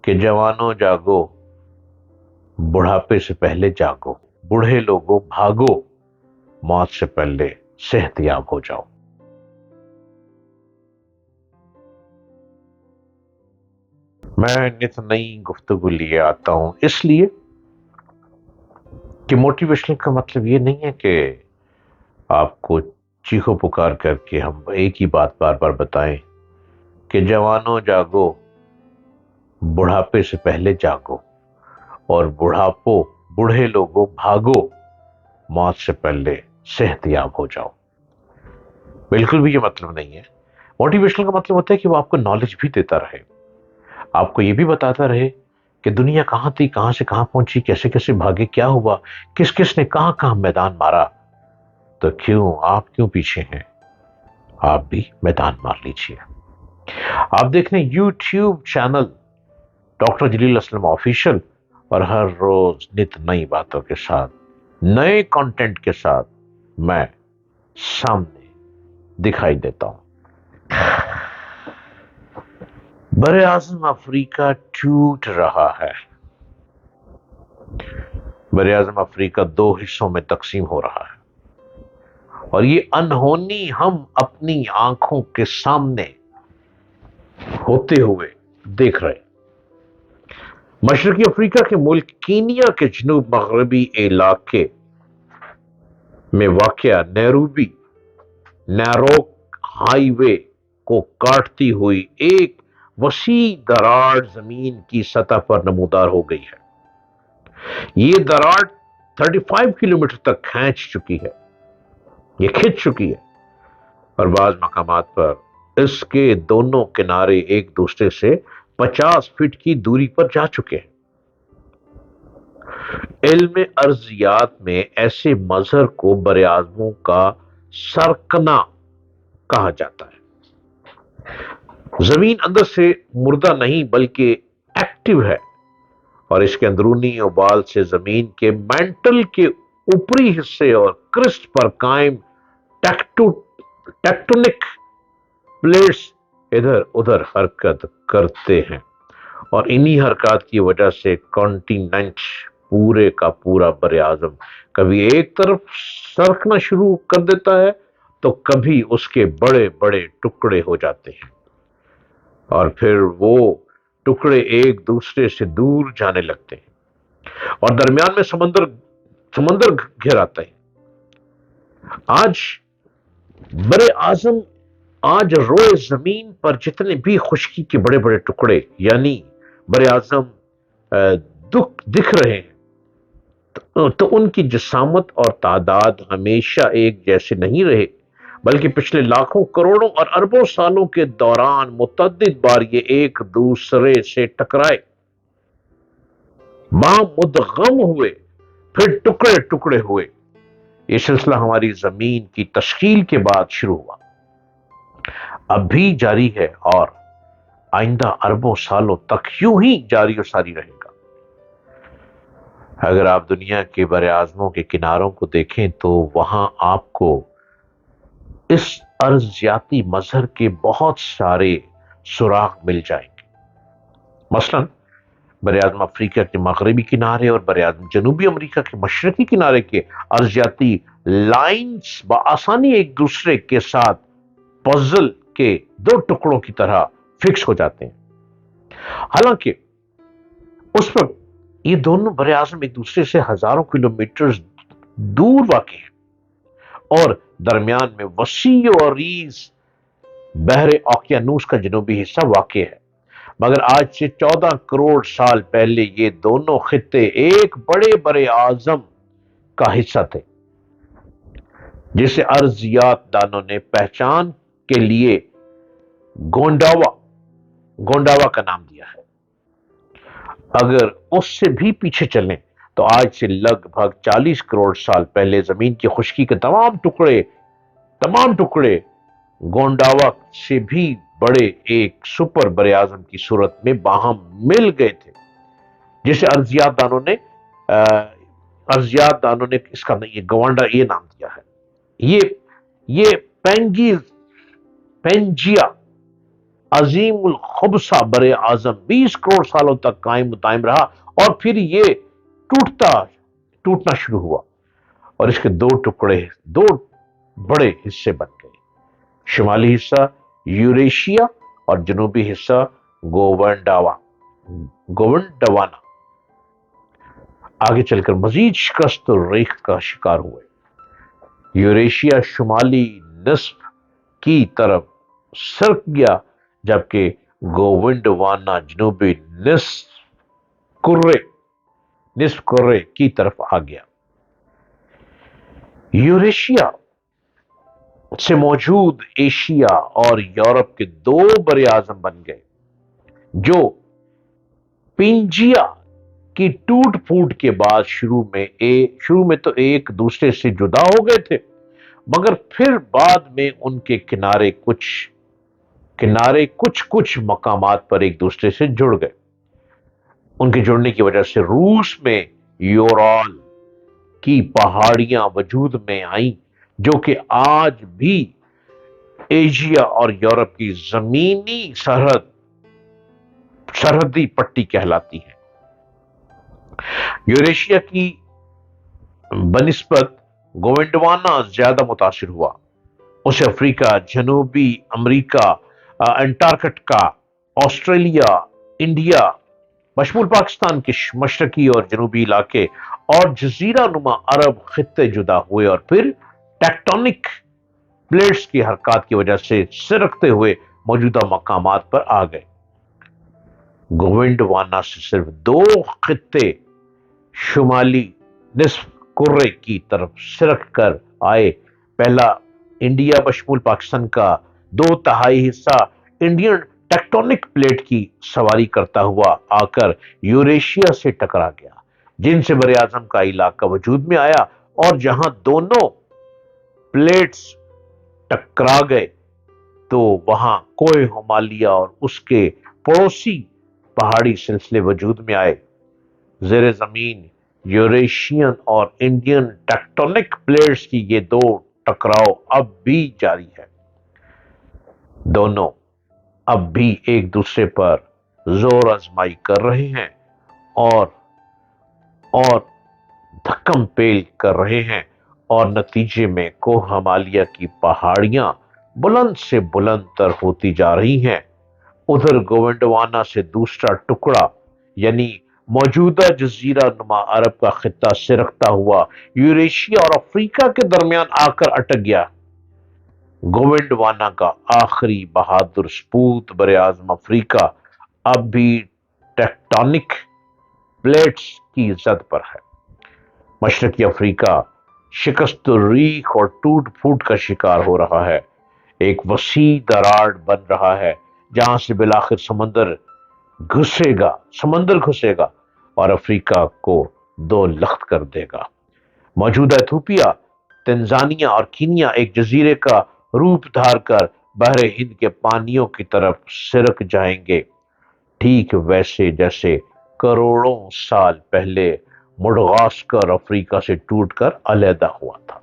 کہ جوانوں جاگو، بڑھاپے سے پہلے جاگو، بوڑھے لوگوں بھاگو، موت سے پہلے صحت یاب ہو جاؤ۔ میں نت نئی گفتگو لیے آتا ہوں اس لیے کہ موٹیویشن کا مطلب یہ نہیں ہے کہ آپ کو چیخو پکار کر کے ہم ایک ہی بات بار بار بتائیں کہ جوانوں جاگو، بڑھاپے سے پہلے جاگو، اور بوڑھے لوگوں بھاگو، موت سے پہلے صحت یاب ہو جاؤ۔ بالکل بھی یہ مطلب نہیں ہے۔ موٹیویشن کا مطلب ہوتا ہے کہ وہ آپ کو نالج بھی دیتا رہے، آپ کو یہ بھی بتاتا رہے کہ دنیا کہاں تھی، کہاں سے کہاں پہنچی، کیسے کیسے بھاگے، کیا ہوا، کس کس نے کہاں کہاں میدان مارا، تو آپ کیوں پیچھے ہیں؟ آپ بھی میدان مار لیجیے۔ آپ دیکھ لیں یوٹیوب چینل ڈاکٹر جلیل اسلم آفیشل، اور ہر روز نت نئی باتوں کے ساتھ، نئے کنٹینٹ کے ساتھ میں سامنے دکھائی دیتا ہوں۔ بر اعظم افریقہ ٹوٹ رہا ہے۔ بر اعظم افریقہ دو حصوں میں تقسیم ہو رہا ہے، اور یہ انہونی ہم اپنی آنکھوں کے سامنے ہوتے ہوئے دیکھ رہے۔ مشرقی افریقہ کے ملک کینیا کے جنوب مغربی علاقے میں واقع نیروک ہائی وے کو کاٹتی ہوئی ایک وسیع دراڑ زمین کی سطح پر نمودار ہو گئی ہے۔ یہ دراڑ 35 کلومیٹر تک کھنچ چکی ہے، اور بعض مقامات پر اس کے دونوں کنارے ایک دوسرے سے 50 فٹ کی دوری پر جا چکے ہیں۔ علم ارضیات میں ایسے مظہر کو براعظموں کا سرکنا کہا جاتا ہے۔ زمین اندر سے مردہ نہیں بلکہ ایکٹیو ہے، اور اس کے اندرونی اوبال سے زمین کے مینٹل کے اوپری حصے اور کرسٹ پر قائم ٹیکٹونک پلیٹس ادھر ادھر حرکت کرتے ہیں، اور انہی حرکات کی وجہ سے کانٹیننٹ پورے کا پورا بر اعظم کبھی ایک طرف سرکنا شروع کر دیتا ہے تو کبھی اس کے بڑے بڑے ٹکڑے ہو جاتے ہیں، اور پھر وہ ٹکڑے ایک دوسرے سے دور جانے لگتے ہیں، اور درمیان میں سمندر گھر آتا ہے۔ آج روئے زمین پر جتنے بھی خشکی کے بڑے بڑے ٹکڑے یعنی بر اعظم دکھ رہے ہیں، تو ان کی جسامت اور تعداد ہمیشہ ایک جیسے نہیں رہے، بلکہ پچھلے لاکھوں کروڑوں اور اربوں سالوں کے دوران متعدد بار یہ ایک دوسرے سے ٹکرائے، مدغم ہوئے، پھر ٹکڑے ٹکڑے ہوئے۔ یہ سلسلہ ہماری زمین کی تشکیل کے بعد شروع ہوا، اب بھی جاری ہے، اور آئندہ اربوں سالوں تک یوں ہی جاری و ساری رہے گا۔ اگر آپ دنیا کے بر اعظموں کے کناروں کو دیکھیں تو وہاں آپ کو اس ارضیاتی مظہر کے بہت سارے سراغ مل جائیں گے۔ مثلاً بر اعظم افریقہ کے مغربی کنارے اور بر اعظم جنوبی امریکہ کے مشرقی کنارے کے ارضیاتی لائنز بآسانی ایک دوسرے کے ساتھ پزل کے دو ٹکڑوں کی طرح فکس ہو جاتے ہیں، حالانکہ اس پر یہ دونوں بر اعظم ایک دوسرے سے ہزاروں کلومیٹر دور واقع ہیں، اور درمیان میں وسیع و عریض بحر اوقیانوس کا جنوبی حصہ واقع ہے، مگر آج سے 14 کروڑ سال پہلے یہ دونوں خطے ایک بڑے بر اعظم کا حصہ تھے، جسے ارضیات دانوں نے پہچان کے لیے گونڈاوا کا نام دیا ہے۔ اگر اس سے بھی پیچھے چلیں تو آج سے لگ بھگ 40 کروڑ سال پہلے زمین کی خشکی کے تمام ٹکڑے گونڈاوا سے بھی بڑے ایک سپر بر اعظم کی صورت میں باہم مل گئے تھے، جسے ارضیات دانوں نے اس کا گوانڈا یہ نام دیا ہے۔ یہ پینجیا عظیم الخبثہ بر اعظم 20 کروڑ سالوں تک قائم دائم رہا، اور پھر یہ ٹوٹنا شروع ہوا، اور اس کے دو بڑے حصے بن گئے: شمالی حصہ یوریشیا اور جنوبی حصہ گوونڈوانا۔ آگے چل کر مزید شکست اور ریخت کا شکار ہوئے۔ یوریشیا شمالی نصف کی طرف سرک گیا، جبکہ گوونڈوانا جنوبی نصف کرے کی طرف آ گیا۔ یوریشیا سے موجود ایشیا اور یورپ کے دو بر اعظم بن گئے، جو پینجیا کی ٹوٹ پھوٹ کے بعد شروع میں تو ایک دوسرے سے جدا ہو گئے تھے، مگر پھر بعد میں ان کے کنارے کچھ مقامات پر ایک دوسرے سے جڑ گئے۔ ان کے جڑنے کی وجہ سے روس میں یورال کی پہاڑیاں وجود میں آئیں، جو کہ آج بھی ایشیا اور یورپ کی زمینی سرحدی پٹی کہلاتی ہے۔ یوریشیا کی بنسبت گوونڈوانا زیادہ متاثر ہوا۔ اسے افریقہ، جنوبی امریکہ، انٹارکٹیکا، آسٹریلیا، انڈیا بشمول پاکستان کے مشرقی اور جنوبی علاقے اور جزیرہ نما عرب خطے جدا ہوئے، اور پھر ٹیکٹونک پلیٹس کی حرکات کی وجہ سے سرکتے ہوئے موجودہ مقامات پر آ گئے۔ گوونڈوانا سے صرف دو خطے شمالی نصف کرے کی طرف سرک کر آئے۔ پہلا انڈیا بشمول پاکستان کا 2/3 حصہ انڈین ٹیکٹونک پلیٹ کی سواری کرتا ہوا آ کر یوریشیا سے ٹکرا گیا، جن سے بر اعظم کا علاقہ وجود میں آیا، اور جہاں دونوں پلیٹس ٹکرا گئے تو وہاں کوہ ہمالیہ اور اس کے پڑوسی پہاڑی سلسلے وجود میں آئے۔ زیر زمین یوریشین اور انڈین ٹیکٹونک پلیٹس کی یہ دو ٹکراؤ اب بھی جاری ہے۔ دونوں اب بھی ایک دوسرے پر زور آزمائی کر رہے ہیں اور دھکم پیل کر رہے ہیں، اور نتیجے میں کوہ ہمالیہ کی پہاڑیاں بلند سے بلند تر ہوتی جا رہی ہیں۔ ادھر گوونڈوانا سے دوسرا ٹکڑا یعنی موجودہ جزیرہ نما عرب کا خطہ سرکتا ہوا یوریشیا اور افریقہ کے درمیان آ کر اٹک گیا۔ گوونڈوانا کا آخری بہادر سپوت بر اعظم افریقہ اب بھی ٹیکٹونک پلیٹس کی زد پر ہے۔ مشرقی افریقہ شکست و ریخ اور ٹوٹ پھوٹ کا شکار ہو رہا ہے۔ ایک وسیع دراڑ بن رہا ہے جہاں سے بالآخر سمندر گھسے گا اور افریقہ کو دو لخت کر دے گا۔ موجودہ ایتھوپیا، تنزانیہ اور کینیا ایک جزیرے کا روپ دھار کر بحر ہند کے پانیوں کی طرف سرک جائیں گے، ٹھیک ویسے جیسے کروڑوں سال پہلے مڈغاسکر افریقہ سے ٹوٹ کر علیحدہ ہوا تھا۔